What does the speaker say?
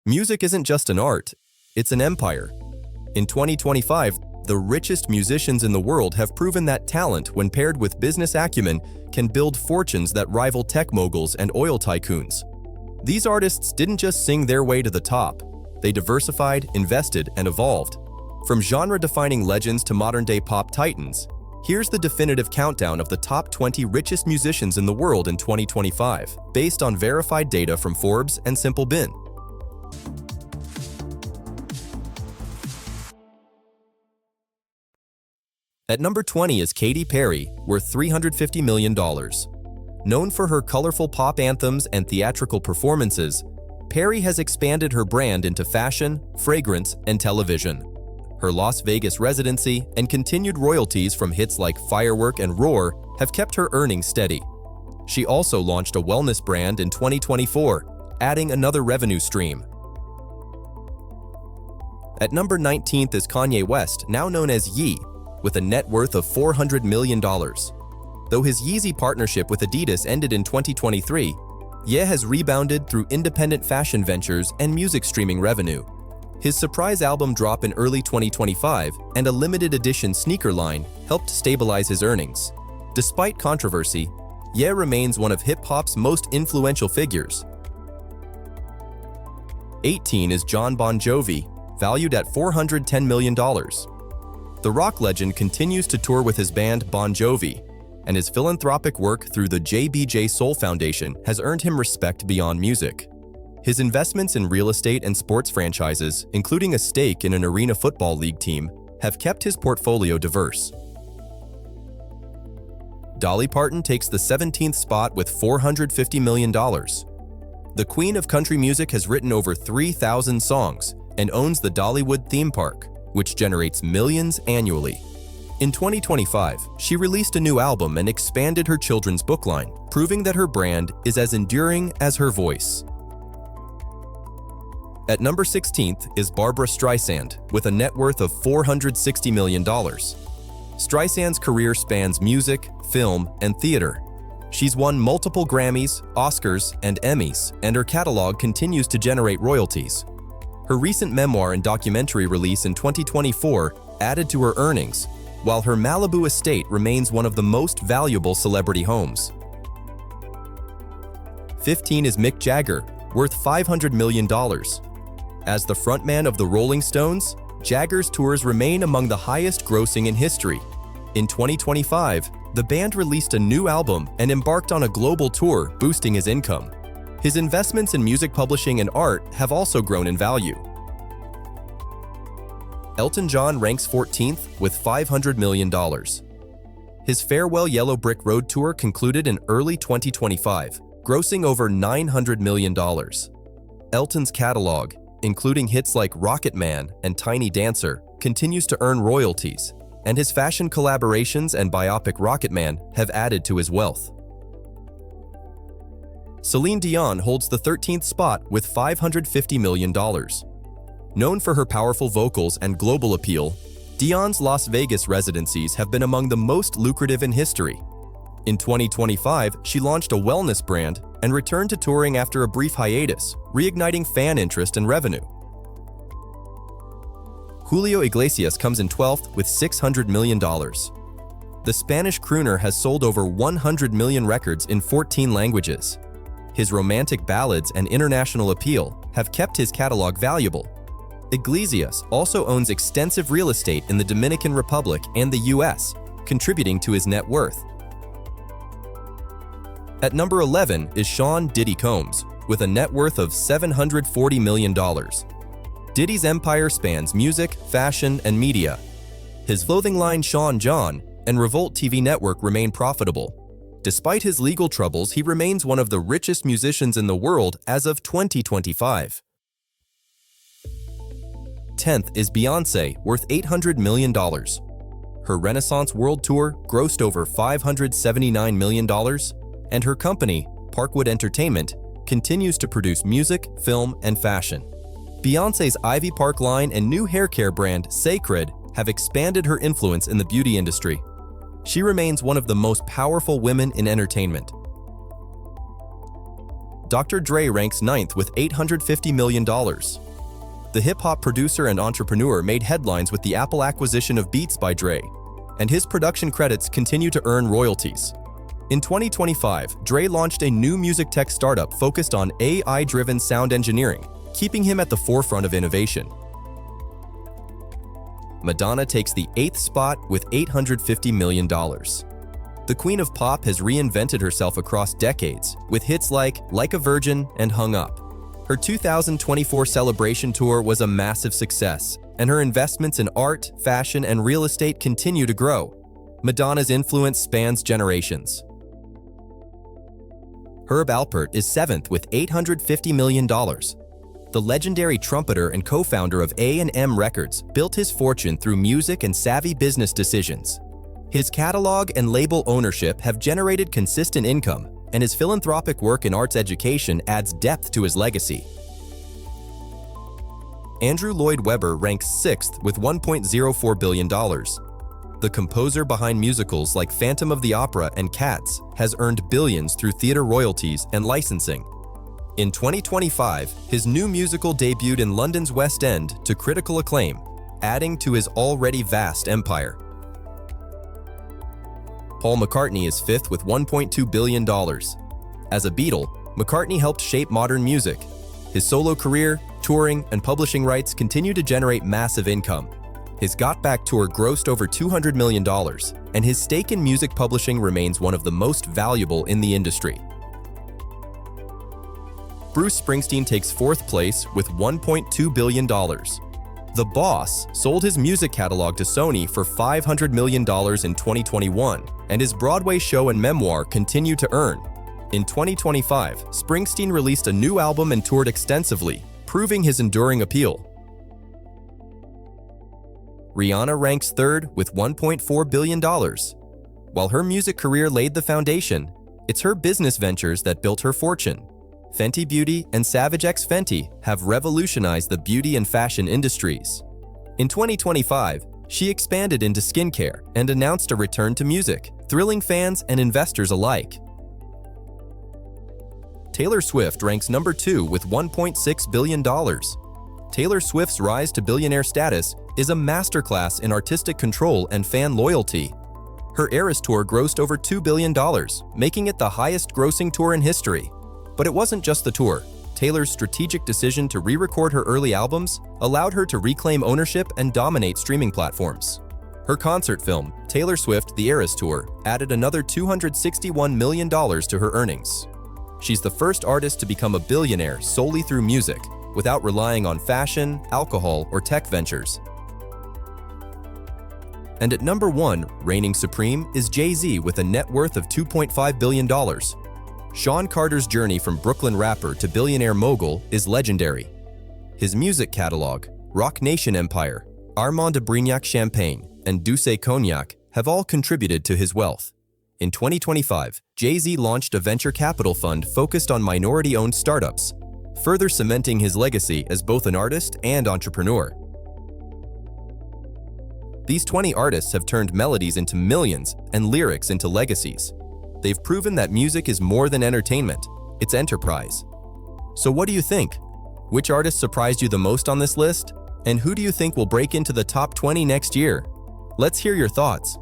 Music isn't just an art, it's an empire. In 2025, the richest musicians in the world have proven that talent, when paired with business acumen, can build fortunes that rival tech moguls and oil tycoons. These artists didn't just sing their way to the top. They diversified, invested, and evolved. From genre-defining legends to modern-day pop titans, here's the definitive countdown of the top 20 richest musicians in the world in 2025, based on verified data from Forbes and Simple Bin. At number 20 is Katy Perry, worth $350 million. Known for her colorful pop anthems and theatrical performances, Perry has expanded her brand into fashion, fragrance, and television. Her Las Vegas residency and continued royalties from hits like Firework and Roar have kept her earnings steady. She also launched a wellness brand in 2024, adding another revenue stream. At number 19th is Kanye West, now known as Ye, with a net worth of $400 million. Though his Yeezy partnership with Adidas ended in 2023, Ye has rebounded through independent fashion ventures and music streaming revenue. His surprise album drop in early 2025 and a limited edition sneaker line helped stabilize his earnings. Despite controversy, Ye remains one of hip-hop's most influential figures. 18 is Jon Bon Jovi, valued at $410 million. The rock legend continues to tour with his band Bon Jovi, and his philanthropic work through the JBJ Soul Foundation has earned him respect beyond music. His investments in real estate and sports franchises, including a stake in an arena football league team, have kept his portfolio diverse. Dolly Parton takes the 17th spot with $450 million. The Queen of Country Music has written over 3,000 songs and owns the Dollywood theme park, which generates millions annually. In 2025, she released a new album and expanded her children's book line, proving that her brand is as enduring as her voice. At number 16th is Barbra Streisand, with a net worth of $460 million. Streisand's career spans music, film, and theater. She's won multiple Grammys, Oscars, and Emmys, and her catalog continues to generate royalties. Her recent memoir and documentary release in 2024 added to her earnings, while her Malibu estate remains one of the most valuable celebrity homes. 15 is Mick Jagger, worth $500 million. As the frontman of the Rolling Stones, Jagger's tours remain among the highest grossing in history. In 2025, the band released a new album and embarked on a global tour, boosting his income. His investments in music publishing and art have also grown in value. Elton John ranks 14th with $500 million. His Farewell Yellow Brick Road tour concluded in early 2025, grossing over $900 million. Elton's catalog, including hits like Rocket Man and Tiny Dancer, continues to earn royalties, and his fashion collaborations and biopic Rocket Man have added to his wealth. Celine Dion holds the 13th spot with $550 million. Known for her powerful vocals and global appeal, Dion's Las Vegas residencies have been among the most lucrative in history. In 2025, she launched a wellness brand and returned to touring after a brief hiatus, reigniting fan interest and revenue. Julio Iglesias comes in 12th with $600 million. The Spanish crooner has sold over 100 million records in 14 languages. His romantic ballads and international appeal have kept his catalog valuable. Iglesias also owns extensive real estate in the Dominican Republic and the US, contributing to his net worth. At number 11 is Sean Diddy Combs, with a net worth of $740 million. Diddy's empire spans music, fashion, and media. His clothing line Sean John and Revolt TV network remain profitable. Despite his legal troubles, he remains one of the richest musicians in the world as of 2025. 10th is Beyoncé, worth $800 million. Her Renaissance World Tour grossed over $579 million, and her company, Parkwood Entertainment, continues to produce music, film, and fashion. Beyoncé's Ivy Park line and new hair care brand, Sacred, have expanded her influence in the beauty industry. She remains one of the most powerful women in entertainment. Dr. Dre ranks 9th with $850 million. The hip-hop producer and entrepreneur made headlines with the Apple acquisition of Beats by Dre, and his production credits continue to earn royalties. In 2025, Dre launched a new music tech startup focused on AI-driven sound engineering, keeping him at the forefront of innovation. Madonna takes the 8th spot with $850 million. The Queen of Pop has reinvented herself across decades, with hits like a Virgin and Hung Up. Her 2024 celebration tour was a massive success, and her investments in art, fashion, and real estate continue to grow. Madonna's influence spans generations. Herb Alpert is 7th with $850 million. The legendary trumpeter and co-founder of A&M Records built his fortune through music and savvy business decisions. His catalog and label ownership have generated consistent income, and his philanthropic work in arts education adds depth to his legacy. Andrew Lloyd Webber ranks 6th with $1.04 billion. The composer behind musicals like Phantom of the Opera and Cats has earned billions through theater royalties and licensing. In 2025, his new musical debuted in London's West End to critical acclaim, adding to his already vast empire. Paul McCartney is 5th with $1.2 billion. As a Beatle, McCartney helped shape modern music. His solo career, touring, and publishing rights continue to generate massive income. His Got Back tour grossed over $200 million, and his stake in music publishing remains one of the most valuable in the industry. Bruce Springsteen takes 4th place with $1.2 billion. The Boss sold his music catalog to Sony for $500 million in 2021, and his Broadway show and memoir continue to earn. In 2025, Springsteen released a new album and toured extensively, proving his enduring appeal. Rihanna ranks 3rd with $1.4 billion. While her music career laid the foundation, it's her business ventures that built her fortune. Fenty Beauty and Savage X Fenty have revolutionized the beauty and fashion industries. In 2025, she expanded into skincare and announced a return to music, thrilling fans and investors alike. Taylor Swift ranks number 2 with $1.6 billion. Taylor Swift's rise to billionaire status is a masterclass in artistic control and fan loyalty. Her Eras Tour grossed over $2 billion, making it the highest-grossing tour in history. But it wasn't just the tour. Taylor's strategic decision to re-record her early albums allowed her to reclaim ownership and dominate streaming platforms. Her concert film, Taylor Swift: The Eras Tour, added another $261 million to her earnings. She's the first artist to become a billionaire solely through music, without relying on fashion, alcohol, or tech ventures. And at number 1, reigning supreme, is Jay-Z with a net worth of $2.5 billion. Sean Carter's journey from Brooklyn rapper to billionaire mogul is legendary. His music catalog, Roc Nation Empire, Armand de Brignac Champagne, and Douce Cognac have all contributed to his wealth. In 2025, Jay-Z launched a venture capital fund focused on minority-owned startups, further cementing his legacy as both an artist and entrepreneur. These 20 artists have turned melodies into millions and lyrics into legacies. They've proven that music is more than entertainment, it's enterprise. So what do you think? Which artist surprised you the most on this list? And who do you think will break into the top 20 next year? Let's hear your thoughts.